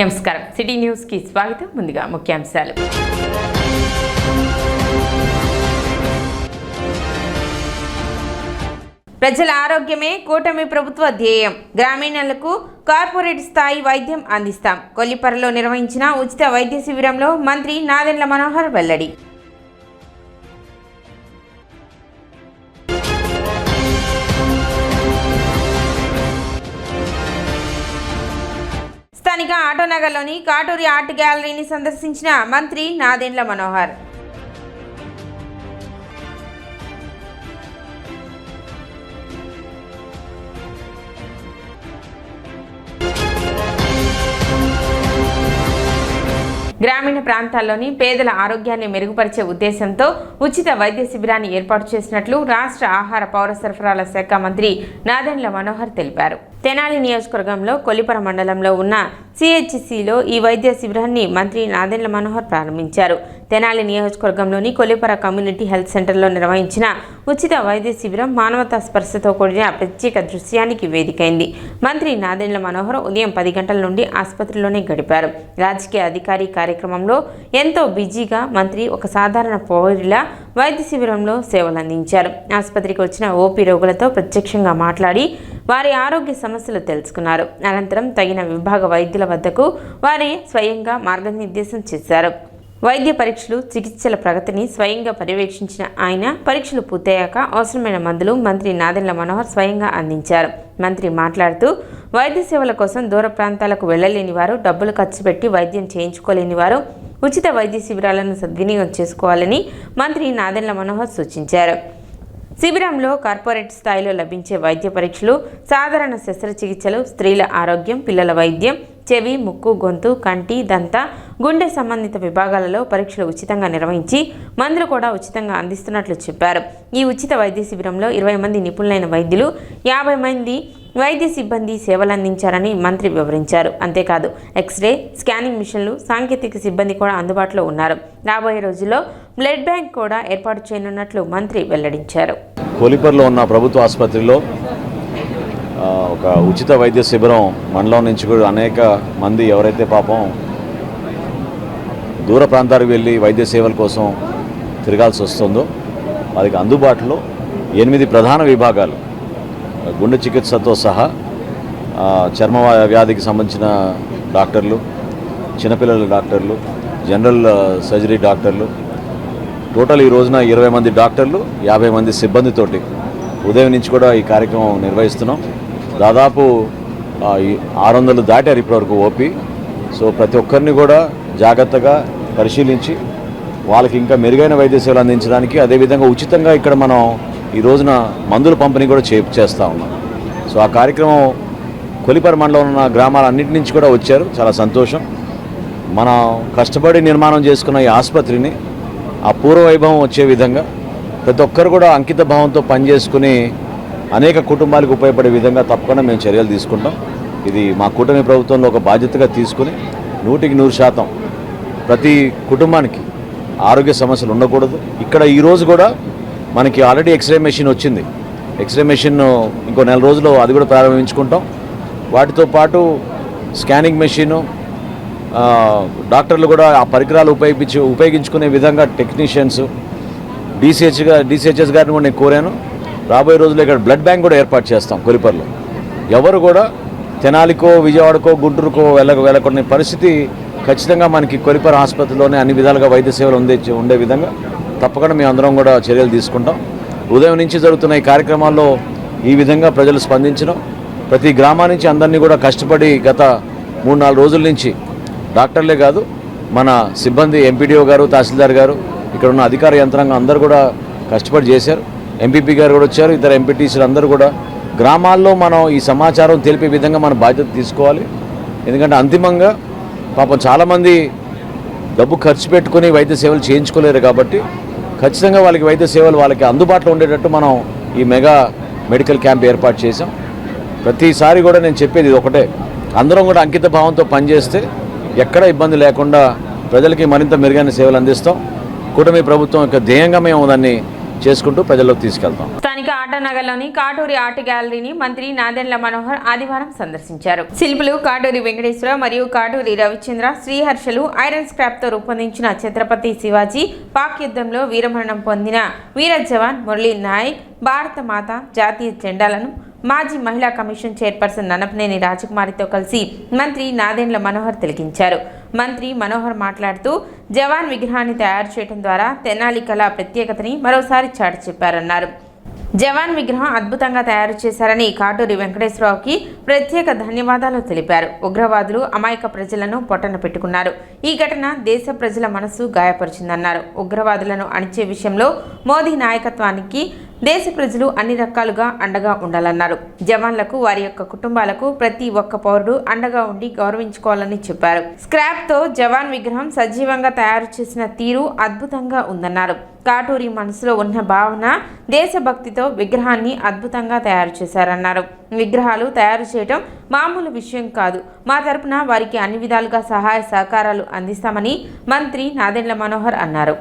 నమస్కారం city news కి స్వాగతం. ముందుగా ముఖ్యాంశాలు. ప్రజల ఆరోగ్యమే కూటమి ప్రభుత్వ ధ్యేయం. గ్రామీణులకు కార్పొరేట్ స్థాయి వైద్యం అందిస్తాం. కొల్లిపరలో నిర్వహించిన ఉచిత వైద్య శిబిరంలో మంత్రి నాదెండ్ల మనోహర్ వెల్లడి. స్థానిక ఆటోనగర్లోని కాటూరి ఆర్ట్ గ్యాలరీని సందర్శించిన మంత్రి నాదెండ్ల మనోహర్. గ్రామీణ ప్రాంతాల్లోని పేదల ఆరోగ్యాన్ని మెరుగుపరిచే ఉద్దేశంతో ఉచిత వైద్య శిబిరాన్ని ఏర్పాటు చేసినట్లు రాష్ట్ర ఆహార పౌర సరఫరాల శాఖ మంత్రి నాదెండ్ల మనోహర్ తెలిపారు. తెనాలి నియోజకవర్గంలో కొల్లిపర మండలంలో ఉన్న సిహెచ్సిలో ఈ వైద్య శిబిరాన్ని మంత్రి నాదెండ్ల మనోహర్ ప్రారంభించారు. తెనాలి నియోజకవర్గంలోని కొల్లిపర కమ్యూనిటీ హెల్త్ సెంటర్లో నిర్వహించిన ఉచిత వైద్య శిబిరం మానవతా స్పర్శతో కూడిన ప్రత్యేక దృశ్యానికి వేదికైంది. మంత్రి నాదెండ్ల మనోహర్ ఉదయం 10 గంటల నుండి ఆసుపత్రిలోనే గడిపారు. రాజకీయ అధికారి కార్యక్రమంలో ఎంతో బిజీగా మంత్రి ఒక సాధారణ పౌరుడిలా వైద్య శిబిరంలో సేవలందించారు. ఆసుపత్రికి వచ్చిన ఓపీ రోగులతో ప్రత్యక్షంగా మాట్లాడి వారి ఆరోగ్య సమస్యలు తెలుసుకున్నారు. అనంతరం తగిన విభాగ వైద్యుల వద్దకు వారి స్వయంగా మార్గనిర్దేశం చేశారు. వైద్య పరీక్షలు, చికిత్సల ప్రగతిని స్వయంగా పర్యవేక్షించిన ఆయన పరీక్షలు పూర్తయ్యాక అవసరమైన మందులు మంత్రి నాదెండ్ల మనోహర్ స్వయంగా అందించారు. మంత్రి మాట్లాడుతూ వైద్య సేవల కోసం దూర ప్రాంతాలకు వెళ్లలేని వారు, డబ్బులు ఖర్చు పెట్టి వైద్యం చేయించుకోలేని వారు ఉచిత వైద్య శిబిరాలను సద్వినియోగం చేసుకోవాలని మంత్రి నాదెండ్ల మనోహర్ సూచించారు. శిబిరంలో కార్పొరేట్ స్థాయిలో లభించే వైద్య పరీక్షలు, సాధారణ శస్త్రచికిత్సలు, స్త్రీల ఆరోగ్యం, పిల్లల వైద్యం, చెవి, ముక్కు, గొంతు, కంటి, దంత, గుండె సంబంధిత విభాగాలలో పరీక్షలు ఉచితంగా నిర్వహించి మందులు కూడా ఉచితంగా అందిస్తున్నట్లు చెప్పారు. ఈ ఉచిత వైద్య శిబిరంలో 20 మంది నిపుణులైన వైద్యులు, 50 మంది వైద్య సిబ్బంది సేవలందించారని మంత్రి వివరించారు. అంతేకాదు ఎక్స్రే, స్కానింగ్ మిషన్లు, సాంకేతిక సిబ్బంది కూడా అందుబాటులో ఉన్నారు. రాబోయే రోజుల్లో బ్లడ్ బ్యాంక్ కూడా ఏర్పాటు చేయనున్నట్లు మంత్రి వెల్లడించారు. కొల్లిపరలో ఉన్న ప్రభుత్వ ఆసుపత్రిలో ఒక ఉచిత వైద్య శిబిరం మండలం నుంచి కూడా అనేక మంది ఎవరైతే పాపం దూర ప్రాంతాలకు వెళ్ళి వైద్య సేవల కోసం తిరగాల్సి వస్తుందో వారికి అందుబాటులో 8 ప్రధాన విభాగాలు, గుండె చికిత్సతో సహా చర్మ వ్యాధికి సంబంధించిన డాక్టర్లు, చిన్నపిల్లల డాక్టర్లు, జనరల్ సర్జరీ డాక్టర్లు, టోటల్ ఈ రోజున 20 మంది డాక్టర్లు, 50 మంది సిబ్బందితోటి ఉదయం నుంచి కూడా ఈ కార్యక్రమం నిర్వహిస్తున్నాం. దాదాపు 600 దాటారు ఇప్పటివరకు ఓపీ. సో ప్రతి ఒక్కరిని కూడా జాగ్రత్తగా పరిశీలించి వాళ్ళకి ఇంకా మెరుగైన వైద్య సేవలు అందించడానికి, అదేవిధంగా ఉచితంగా ఇక్కడ మనం ఈ రోజున మందుల పంపిణీ కూడా చేస్తూ ఉన్నాం. సో ఆ కార్యక్రమం కొల్లిపర మండలంలో ఉన్న గ్రామాలన్నింటి నుంచి కూడా వచ్చారు. చాలా సంతోషం. మనం కష్టపడి నిర్మాణం చేసుకున్న ఈ ఆసుపత్రిని ఆ పూర్వ వైభవం వచ్చే విధంగా ప్రతి ఒక్కరు కూడా అంకిత భావంతో పనిచేసుకుని అనేక కుటుంబాలకు ఉపయోగపడే విధంగా తప్పకుండా మేము చర్యలు తీసుకుంటాం. ఇది మా కూటమి ప్రభుత్వంలో ఒక బాధ్యతగా తీసుకుని 100% ప్రతి కుటుంబానికి ఆరోగ్య సమస్యలు ఉండకూడదు. ఇక్కడ ఈరోజు కూడా మనకి ఆల్రెడీ ఎక్స్రే మెషిన్ వచ్చింది. ఎక్స్రే మెషిన్ ఇంకో 4 రోజుల్లో అది కూడా ప్రారంభించుకుంటాం. వాటితో పాటు స్కానింగ్ మెషిను, డాక్టర్లు కూడా ఆ పరికరాలు ఉపయోగించుకునే విధంగా టెక్నీషియన్స్, డిసిహెచ్ఎస్ గారిని కూడా నేను కోరాను. రాబోయే రోజుల్లో ఇక్కడ బ్లడ్ బ్యాంక్ కూడా ఏర్పాటు చేస్తాం. కొల్లిపరలో ఎవరు కూడా తెనాలికో, విజయవాడకో, గుంటూరుకో వెళ్ళకుండా పరిస్థితి ఖచ్చితంగా మనకి కొల్లిపర ఆసుపత్రిలోనే అన్ని విధాలుగా వైద్య సేవలు ఉండే విధంగా తప్పకుండా మేము అందరం కూడా చర్యలు తీసుకుంటాం. ఉదయం నుంచి జరుగుతున్న ఈ కార్యక్రమాల్లో ఈ విధంగా ప్రజలు స్పందించడం, ప్రతి గ్రామా నుంచి అందరినీ కూడా కష్టపడి గత 3-4 రోజుల నుంచి డాక్టర్లే కాదు మన సిబ్బంది, ఎంపీడీఓ గారు, తహసీల్దార్ గారు, ఇక్కడ ఉన్న అధికార యంత్రాంగం అందరూ కూడా కష్టపడి చేశారు. ఎంపీపీ గారు కూడా వచ్చారు. ఇతర ఎంపీటీసీలు అందరూ కూడా గ్రామాల్లో మనం ఈ సమాచారం తెలిపే విధంగా మన బాధ్యత తీసుకోవాలి. ఎందుకంటే అంతిమంగా పాపం చాలామంది డబ్బు ఖర్చు పెట్టుకుని వైద్య సేవలు చేయించుకోలేరు కాబట్టి ఖచ్చితంగా వాళ్ళకి వైద్య సేవలు వాళ్ళకి అందుబాటులో ఉండేటట్టు మనం ఈ మెగా మెడికల్ క్యాంప్ ఏర్పాటు చేసాం. ప్రతిసారి కూడా నేను చెప్పేది ఇది ఒకటే, అందరం కూడా అంకిత భావంతో పనిచేస్తే ఎక్కడ ఇబ్బంది లేకుండా ప్రజలకి మరింత మెరుగైన సేవలు అందిస్తాం. కూటమి ప్రభుత్వం యొక్క ధ్యేయంగా మేము దాన్ని చేసుకుంటూ ప్రజల్లోకి తీసుకెళ్తాం. స్థానిక ఆటనగర్లోని కాటూరి ఆర్ట్ గ్యాలరీని మంత్రి నాదెండ్ల మనోహర్ ఆదివారం సందర్శించారు. శిల్పులు కాటూరి వెంకటేశ్వర మరియు కాటూరి రవిచంద్ర శ్రీహర్షలు ఐరన్ స్క్రాప్తో రూపొందించిన ఛత్రపతి శివాజీ పాక్ యుద్ధంలో వీరమరణం పొందిన వీర జవాన్ మురళీ నాయక్ భారత మాత జాతీయ జెండాలను మాజీ మహిళా కమిషన్ చైర్పర్సన్ ననపనేని రాజకుమారితో కలిసి మంత్రి నాదెండ్ల మనోహర్ తిలకించారు. మంత్రి మనోహర్ మాట్లాడుతూ జవాన్ విగ్రహాన్ని తయారు చేయడం ద్వారా తెనాలి కళ ప్రత్యేకతని మరోసారి చాటి చెప్పారన్నారు. జవాన్ విగ్రహం అద్భుతంగా తయారు చేశారని కాటూరి వెంకటేశ్వరరావుకి ప్రత్యేక ధన్యవాదాలు తెలిపారు. ఉగ్రవాదులు అమాయక ప్రజలను పొట్టన పెట్టుకున్నారు. ఈ ఘటన దేశ ప్రజల మనసు గాయపరిచిందన్నారు. ఉగ్రవాదులను అణిచే విషయంలో మోదీ నాయకత్వానికి దేశ ప్రజలు అన్ని రకాలుగా అండగా ఉండాలన్నారు. జవాన్లకు వారి యొక్క కుటుంబాలకు ప్రతి ఒక్క పౌరుడు అండగా ఉండి గౌరవించుకోవాలని చెప్పారు. స్క్రాప్తో జవాన్ విగ్రహం సజీవంగా తయారు చేసిన తీరు అద్భుతంగా ఉందన్నారు. కాటూరి మనసులో ఉన్న భావన దేశభక్తితో విగ్రహాన్ని అద్భుతంగా తయారు చేశారన్నారు. విగ్రహాలు తయారు చేయడం మామూలు విషయం కాదు. మా తరపున వారికి అన్ని విధాలుగా సహాయ సహకారాలు అందిస్తామని మంత్రి నాదెండ్ల మనోహర్ అన్నారు.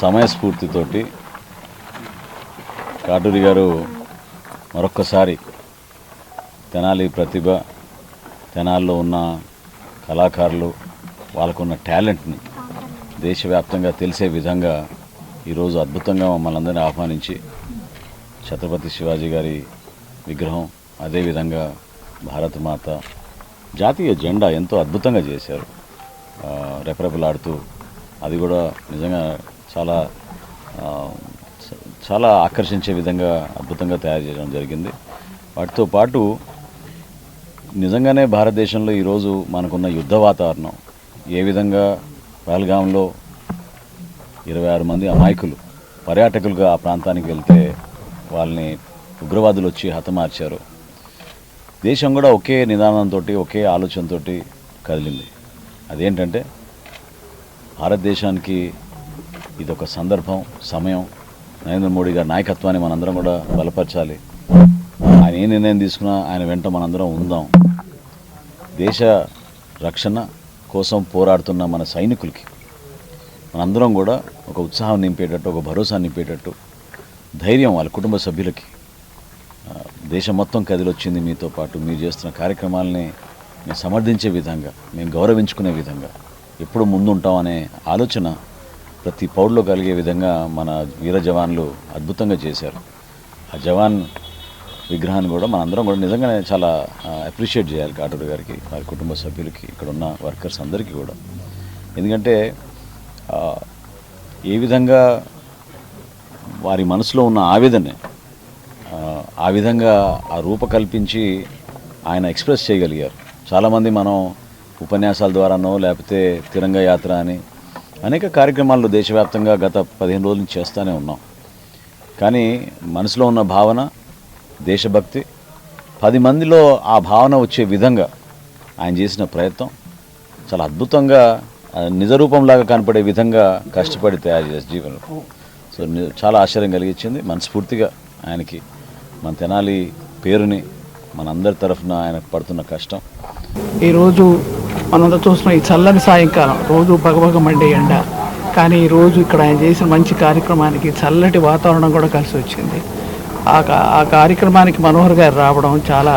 సమయస్ఫూర్తితోటి కాటూరి గారు మరొక్కసారి తెనాలి ప్రతిభ, తెనాలిలో ఉన్న కళాకారులు, వాళ్ళకున్న టాలెంట్ని దేశవ్యాప్తంగా తెలిసే విధంగా ఈరోజు అద్భుతంగా మమ్మల్ని అందరినీ ఆహ్వానించి ఛత్రపతి శివాజీ గారి విగ్రహం, అదేవిధంగా భారతమాత జాతీయ జెండా ఎంతో అద్భుతంగా చేశారు. రెపరెపలాడుతూ అది కూడా నిజంగా చాలా ఆకర్షించే విధంగా అద్భుతంగా తయారు చేయడం జరిగింది. వాటితో పాటు నిజంగానే భారతదేశంలో ఈరోజు మనకున్న యుద్ధ వాతావరణం, ఏ విధంగా పహల్గాంలో 26 మంది అమాయకులు పర్యాటకులుగా ఆ ప్రాంతానికి వెళ్తే వాళ్ళని ఉగ్రవాదులు వచ్చి హతమార్చారు. దేశం కూడా ఒకే నిదానంతో, ఒకే ఆలోచనతో కదిలింది. అదేంటంటే భారతదేశానికి ఇదొక సందర్భం, సమయం. నరేంద్ర మోడీ గారి నాయకత్వాన్ని మనందరం కూడా బలపరచాలి. ఆయన ఏ నిర్ణయం తీసుకున్నా ఆయన వెంట మనందరం ఉందాం. దేశ రక్షణ కోసం పోరాడుతున్న మన సైనికులకి మనందరం కూడా ఒక ఉత్సాహం నింపేటట్టు, ఒక భరోసా నింపేటట్టు, ధైర్యం వాళ్ళ కుటుంబ సభ్యులకి, దేశం మొత్తం కదిలొచ్చింది మీతో పాటు, మీరు చేస్తున్న కార్యక్రమాలని మేము సమర్థించే విధంగా, మేము గౌరవించుకునే విధంగా, ఎప్పుడు ముందుంటామనే ఆలోచన ప్రతి పౌరులో కలిగే విధంగా మన వీర జవాన్లు అద్భుతంగా చేశారు. ఆ జవాన్ విగ్రహాన్ని కూడా మనందరం కూడా నిజంగానే చాలా అప్రిషియేట్ చేయాలి కాటూరి గారికి, వారి కుటుంబ సభ్యులకి, ఇక్కడ ఉన్న వర్కర్స్ అందరికీ కూడా. ఎందుకంటే ఏ విధంగా వారి మనసులో ఉన్న ఆవేదన ఆ విధంగా ఆ రూపకల్పించి ఆయన ఎక్స్ప్రెస్ చేయగలిగారు. చాలామంది మనం ఉపన్యాసాల ద్వారానో లేకపోతే తిరంగ యాత్ర అని అనేక కార్యక్రమాలు దేశవ్యాప్తంగా గత 15 రోజుల నుంచి చేస్తూనే ఉన్నాం. కానీ మనసులో ఉన్న భావన, దేశభక్తి, 10 మందిలో ఆ భావన వచ్చే విధంగా ఆయన చేసిన ప్రయత్నం చాలా అద్భుతంగా, నిజరూపంలాగా కనపడే విధంగా కష్టపడి తయారు చేసే జీవనం. సో చాలా ఆశ్చర్యం కలిగించింది. మనస్ఫూర్తిగా ఆయనకి, మన తెనాలి పేరుని, మనందరి తరఫున ఆయనకు పడుతున్న కష్టం. ఈరోజు మనంతా చూస్తున్నాం, ఈ చల్లని సాయంకాలం, రోజు భగభగ మండే ఎండ, కానీ ఈరోజు ఇక్కడ ఆయన చేసిన మంచి కార్యక్రమానికి చల్లటి వాతావరణం కూడా కలిసి వచ్చింది. ఆ కార్యక్రమానికి మనోహర్ గారు రావడం చాలా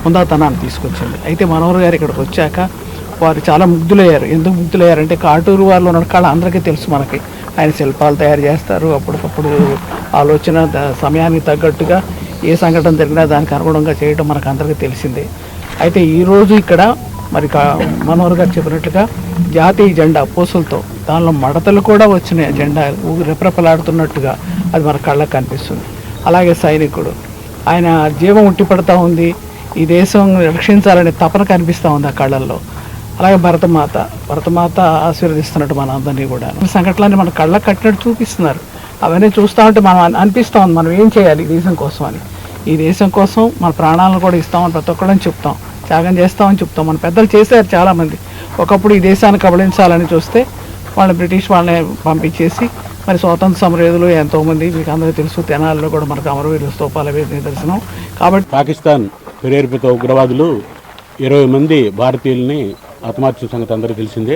హుందాతనాన్ని తీసుకొచ్చింది. అయితే మనోహర్ గారు ఇక్కడికి వచ్చాక వారు చాలా ముగ్ధులయ్యారు. ఎందుకు ముగ్ధులయ్యారంటే కాటూరు వాళ్ళు ఉన్న కళ అందరికీ తెలుసు. మనకి ఆయన శిల్పాలు తయారు చేస్తారు, అప్పటికప్పుడు ఆలోచన సమయానికి తగ్గట్టుగా ఏ సంఘటన జరిగినా దానికి అనుగుణంగా చేయడం మనకు అందరికీ తెలిసిందే. అయితే ఈరోజు ఇక్కడ మరి మనోహర్ గారు చెప్పినట్లుగా జాతీయ జెండా పూసలతో, దానిలో మడతలు కూడా వచ్చినాయి, జెండా రెపరెపలాడుతున్నట్టుగా అది మన కళ్ళకు కనిపిస్తుంది. అలాగే సైనికుడు, ఆయన జీవం ఉట్టిపడతా ఉంది, ఈ దేశం రక్షించాలనే తపన కనిపిస్తూ ఉంది ఆ కళ్ళల్లో. అలాగే భరతమాత ఆశీర్వదిస్తున్నట్టు మన అందరినీ కూడా సంఘటనలన్నీ మన కళ్ళకు కట్టినట్టు చూపిస్తున్నారు. అవన్నీ చూస్తూ ఉంటే మనం అనిపిస్తూ ఉంది మనం ఏం చేయాలి ఈ దేశం కోసం అని. ఈ దేశం కోసం మన ప్రాణాలను కూడా ఇస్తామని ప్రతి ఒక్కళ్ళని చెప్తాం, త్యాగం చేస్తామని చెప్తాం. మన పెద్దలు చేశారు చాలామంది. ఒకప్పుడు ఈ దేశాన్ని కబళించాలని చూస్తే వాళ్ళని బ్రిటిష్ వాళ్ళని పంపించేసి మరి స్వాతంత్ర సమరయోధులు ఎంతోమంది మీకు అందరికీ తెలుసు. తెనాలిలో కూడా మనకు అమరవీరుల స్తూపాల నిదర్శనం. కాబట్టి పాకిస్తాన్ ప్రేరేపిత ఉగ్రవాదులు 20 మంది భారతీయుల్ని హతమార్చిన సంగతి అందరికీ తెలిసిందే.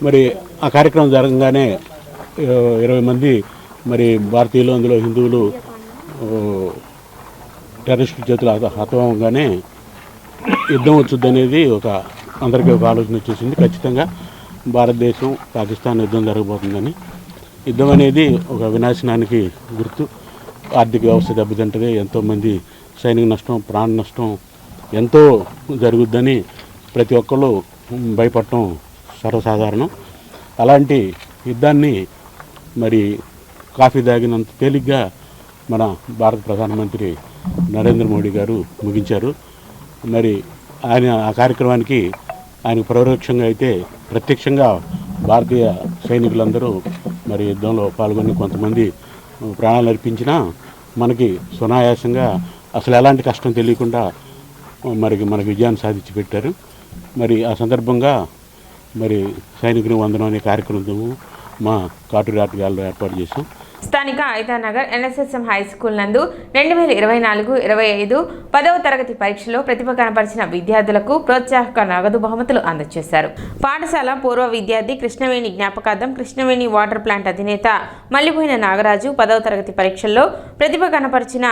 మరి ఆ కార్యక్రమం జరగగానే 20 మంది మరి భారతీయులు, అందులో హిందువులు టెర్రరిస్టుల చేతులు హతమవగానే యుద్ధం వచ్చుద్ది అనేది అందరికీ ఒక ఆలోచన వచ్చేసింది. ఖచ్చితంగా భారతదేశం పాకిస్తాన్ యుద్ధం జరగబోతుందని. యుద్ధం అనేది ఒక వినాశనానికి గుర్తు. ఆర్థిక వ్యవస్థ దెబ్బతింటది, ఎంతోమంది సైనిక నష్టం, ప్రాణ నష్టం ఎంతో జరుగుద్దని ప్రతి ఒక్కళ్ళు భయపడటం సర్వసాధారణం. అలాంటి యుద్ధాన్ని మరి కాఫీ తాగినంత తేలిగ్గా మన భారత ప్రధానమంత్రి నరేంద్ర మోడీ గారు ముగించారు. మరి ఆయన ఆ కార్యక్రమానికి ఆయన పరోక్షంగా అయితే ప్రత్యక్షంగా భారతీయ సైనికులందరూ మరి యుద్ధంలో పాల్గొని కొంతమంది ప్రాణాలు అర్పించినా మనకి సునాయాసంగా అసలు ఎలాంటి కష్టం తెలియకుండా మనకి విజయాన్ని సాధించి పెట్టారు. మరి ఆ సందర్భంగా మరి సైనికుని వందనం అనే కార్యక్రమం మా కాటూరి ఆర్ట్ గ్యాలరీలో ఏర్పాటు చేశాం. స్థానిక ఐతానగర్ ఎన్ఎస్ఎస్ఎం హై స్కూల్ నందు 2024-25 10వ తరగతి పరీక్షలో ప్రతిభ కనపరిచిన విద్యార్థులకు ప్రోత్సాహక నగదు బహుమతులు అందజేశారు. పాఠశాల పూర్వ విద్యార్థి కృష్ణవేణి జ్ఞాపకార్థం కృష్ణవేణి వాటర్ ప్లాంట్ అధినేత మల్లిపోయిన నాగరాజు 10వ తరగతి పరీక్షల్లో ప్రతిభ కనపరిచిన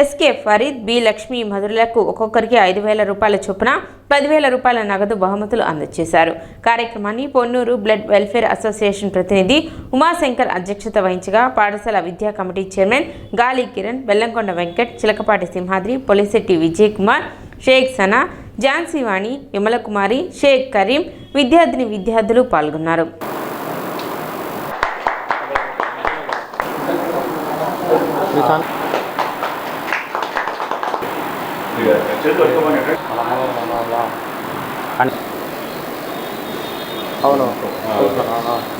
ఎస్కే ఫరీద్, బి లక్ష్మీ మధురులకు ఒక్కొక్కరికి 5,000 రూపాయల చొప్పున 10,000 రూపాయల నగదు బహుమతులు అందజేశారు. కార్యక్రమాన్ని పొన్నూరు బ్లడ్ వెల్ఫేర్ అసోసియేషన్ ప్రతినిధి ఉమాశంకర్ అధ్యక్షత వహించగా పాఠశాల విద్యా కమిటీ చైర్మన్ గాలి కిరణ్, బెల్లంకొండ వెంకట్, చిలకపాటి సింహాద్రి, పొలిశెట్టి విజయ్ కుమార్, షేక్ సనా, ఝాన్సీవాణి, విమలకుమారి, షేక్ కరీం, విద్యార్థులు పాల్గొన్నారు.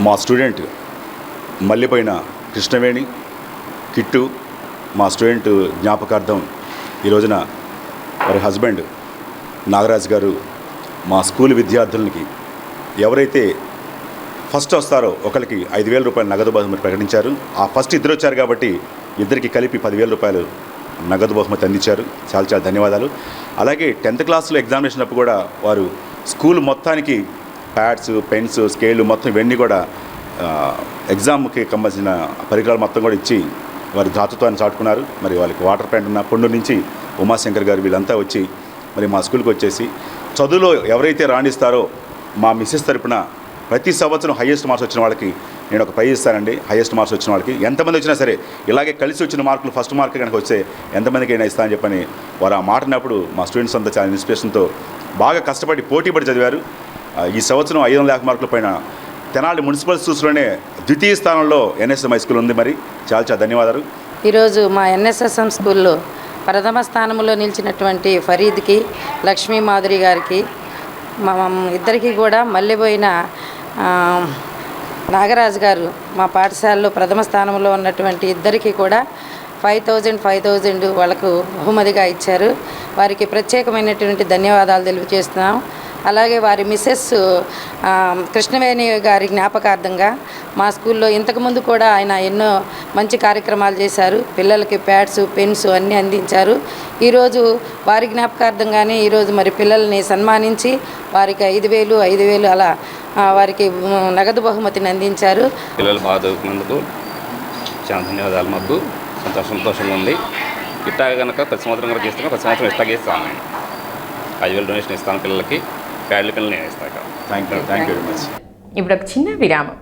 మా స్టూడెంట్ మల్లిపోయిన కృష్ణవేణి కిట్టు మా స్టూడెంట్ జ్ఞాపకార్థం ఈ రోజున వారి హస్బెండ్ నాగరాజ్ గారు మా స్కూల్ విద్యార్థులకి ఎవరైతే ఫస్ట్ వస్తారో ఒకరికి 5,000 రూపాయల నగదు బహుమతి ప్రకటించారు. ఆ ఫస్ట్ ఇద్దరు వచ్చారు కాబట్టి ఇద్దరికి కలిపి 10,000 రూపాయలు నగదు బహుమతి అందించారు. చాలా చాలా ధన్యవాదాలు. అలాగే 10th క్లాస్లో ఎగ్జామినేషన్ అప్పుడు కూడా వారు స్కూల్ మొత్తానికి ప్యాడ్స్, పెన్స్, స్కేళ్ళు మొత్తం ఇవన్నీ కూడా ఎగ్జామ్కి సంబంధించిన పరికరాలు మొత్తం కూడా ఇచ్చి వారి ధాతుత్వాన్ని చాటుకున్నారు. మరి వాళ్ళకి వాటర్ ప్లాంట్ ఉన్న పొండూరు నుంచి ఉమాశంకర్ గారు వీళ్ళంతా వచ్చి మరి మా స్కూల్కి వచ్చేసి చదువులో ఎవరైతే రాణిస్తారో మా మిస్సెస్ తరపున ప్రతి సంవత్సరం హైయెస్ట్ మార్క్స్ వచ్చిన వాళ్ళకి నేను ఒక ప్రైజ్ ఇస్తానండి. హైయెస్ట్ మార్క్స్ వచ్చిన వాళ్ళకి ఎంతమంది వచ్చినా సరే ఇలాగే కలిసి వచ్చిన మార్కులు ఫస్ట్ మార్క్ కనుక వస్తే ఎంతమందికైనా ఇస్తా అని చెప్పని వారు ఆ మాటనప్పుడు మా స్టూడెంట్స్ అంతా చాలా ఇన్స్పిరేషన్తో బాగా కష్టపడి పోటీపడి చదివారు. ఈ సంవత్సరం 550 మార్కుల పైన తెనాలి మున్సిపల్ స్కూల్స్లోనే ద్వితీయ స్థానంలో ఎన్ఎస్ఎం హై స్కూల్ ఉంది. మరి చాలా చాలా ధన్యవాదాలు. ఈరోజు మా ఎన్ఎస్ఎస్ఎం స్కూల్లో ప్రథమ స్థానంలో నిలిచినటువంటి ఫరీద్కి, లక్ష్మీ మాధురి గారికి, మా ఇద్దరికి కూడా మళ్ళీపోయిన నాగరాజు గారు మా పాఠశాలలో ప్రథమ స్థానంలో ఉన్నటువంటి ఇద్దరికి కూడా 5,000 వాళ్ళకు బహుమతిగా ఇచ్చారు. వారికి ప్రత్యేకమైనటువంటి ధన్యవాదాలు తెలియజేస్తున్నాం. అలాగే వారి మిస్సెస్ కృష్ణవేణి గారి జ్ఞాపకార్థంగా మా స్కూల్లో ఇంతకుముందు కూడా ఆయన ఎన్నో మంచి కార్యక్రమాలు చేశారు. పిల్లలకి ప్యాడ్స్, పెన్స్ అన్నీ అందించారు. ఈరోజు వారి జ్ఞాపకార్థంగానే ఈరోజు మరి పిల్లల్ని సన్మానించి వారికి 5,000 అలా వారికి నగదు బహుమతిని అందించారు. పిల్లలు బాగా చదువుకున్నందుకు చాలా ధన్యవాదాలు. మాకు సంతోషంగా ఉంది. ఇట్టా కనుక ప్రతి సంవత్సరం కనుక చేస్తాను, ప్రతి సంవత్సరం ఇట్లాగే ఇస్తాను. నేను 5,000 డొనేషన్ ఇస్తాను పిల్లలకి, ప్యాడ్ల పిల్లలు నేను ఇస్తాను. Thank you very much. ఇప్పుడు ఒక చిన్న విరామం.